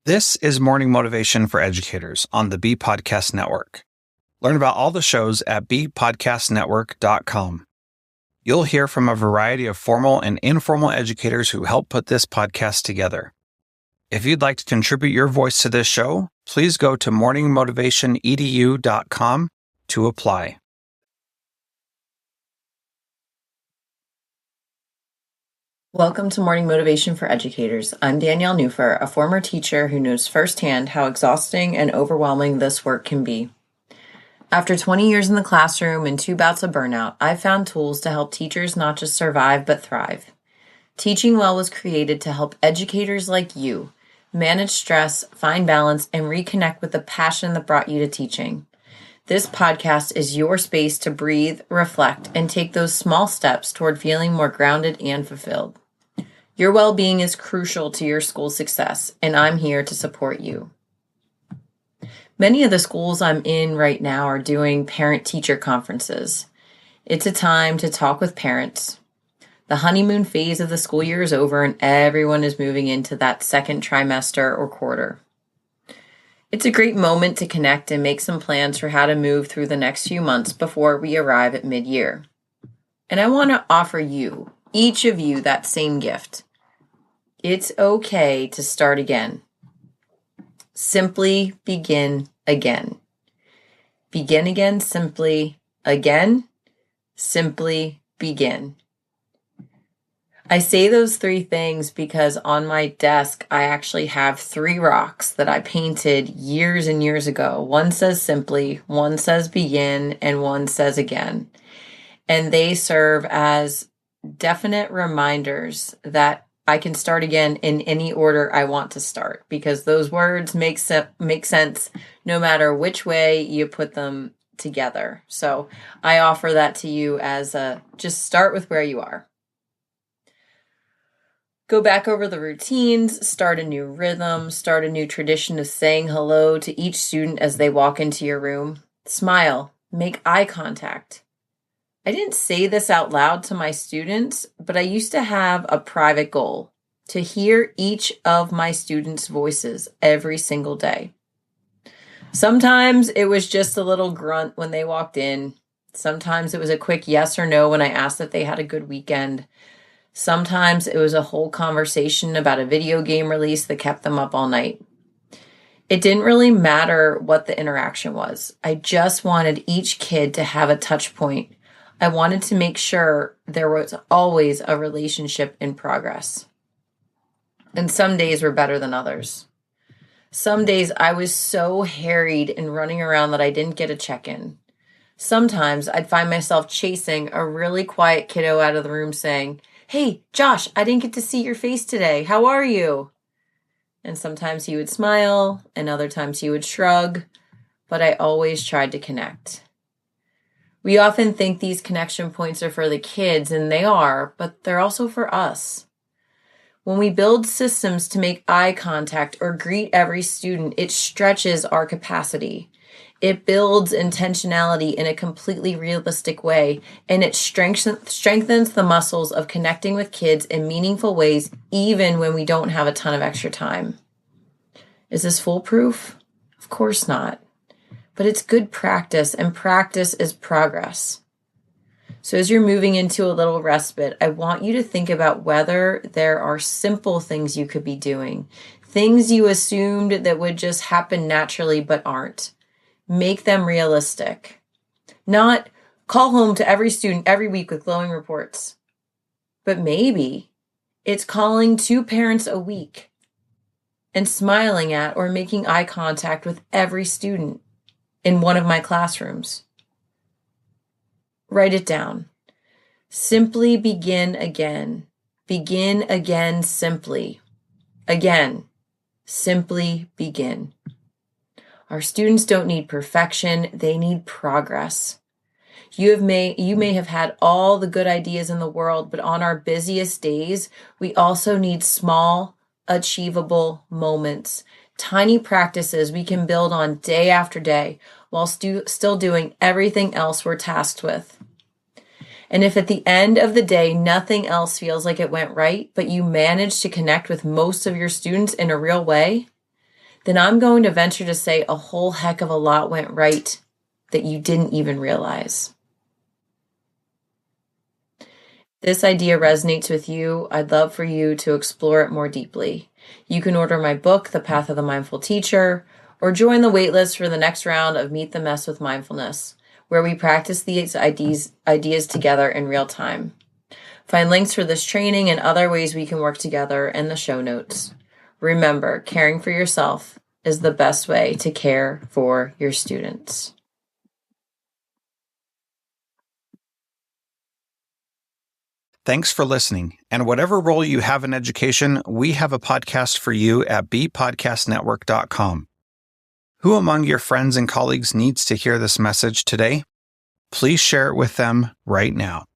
This is Morning Motivation for Educators on the Bee Podcast Network. Learn about all the shows at beepodcastnetwork.com. You'll hear from a variety of formal and informal educators who help put this podcast together. If you'd like to contribute your voice to this show, please go to morningmotivationedu.com to apply. Welcome to Morning Motivation for Educators. I'm Danielle Neufer, a former teacher who knows firsthand how exhausting and overwhelming this work can be. After 20 years in the classroom and 2 bouts of burnout, I've found tools to help teachers not just survive but thrive. Teaching Well was created to help educators like you manage stress, find balance, and reconnect with the passion that brought you to teaching. This podcast is your space to breathe, reflect, and take those small steps toward feeling more grounded and fulfilled. Your well-being is crucial to your school's success, and I'm here to support you. Many of the schools I'm in right now are doing parent-teacher conferences. It's a time to talk with parents. The honeymoon phase of the school year is over, and everyone is moving into that second trimester or quarter. It's a great moment to connect and make some plans for how to move through the next few months before we arrive at mid-year. And I want to offer you, each of you, that same gift. It's okay to start again. Simply begin again. Begin again, simply again, simply begin. I say those 3 things because on my desk, I actually have 3 rocks that I painted years and years ago. One says simply, one says begin, and one says again. And they serve as definite reminders that I can start again in any order I want to start, because those words make sense no matter which way you put them together. So I offer that to you as just start with where you are. Go back over the routines, start a new rhythm, start a new tradition of saying hello to each student as they walk into your room. Smile, make eye contact. I didn't say this out loud to my students, but I used to have a private goal to hear each of my students' voices every single day. Sometimes it was just a little grunt when they walked in. Sometimes it was a quick yes or no when I asked if they had a good weekend. Sometimes it was a whole conversation about a video game release that kept them up all night. It didn't really matter what the interaction was. I just wanted each kid to have a touch point. I wanted to make sure there was always a relationship in progress. And some days were better than others. Some days I was so harried and running around that I didn't get a check-in. Sometimes I'd find myself chasing a really quiet kiddo out of the room saying, "Hey, Josh, I didn't get to see your face today. How are you?" And sometimes he would smile, and other times he would shrug, but I always tried to connect. We often think these connection points are for the kids, and they are, but they're also for us. When we build systems to make eye contact or greet every student, it stretches our capacity. It builds intentionality in a completely realistic way, and it strengthens the muscles of connecting with kids in meaningful ways, even when we don't have a ton of extra time. Is this foolproof? Of course not. But it's good practice, and practice is progress. So as you're moving into a little respite, I want you to think about whether there are simple things you could be doing, things you assumed that would just happen naturally but aren't. Make them realistic. Not call home to every student every week with glowing reports. But maybe it's calling 2 parents a week and smiling at or making eye contact with every student in one of my classrooms. Write it down. Simply begin again. Begin again simply. Again, simply begin. Our students don't need perfection, they need progress. You may have had all the good ideas in the world, but on our busiest days, we also need small, achievable moments, tiny practices we can build on day after day while still doing everything else we're tasked with. And if at the end of the day, nothing else feels like it went right, but you managed to connect with most of your students in a real way, then I'm going to venture to say a whole heck of a lot went right that you didn't even realize. This idea resonates with you. I'd love for you to explore it more deeply. You can order my book, The Path of the Mindful Teacher, or join the waitlist for the next round of Meet the Mess with Mindfulness, where we practice these ideas together in real time. Find links for this training and other ways we can work together in the show notes. Remember, caring for yourself is the best way to care for your students. Thanks for listening. And whatever role you have in education, we have a podcast for you at bpodcastnetwork.com. Who among your friends and colleagues needs to hear this message today? Please share it with them right now.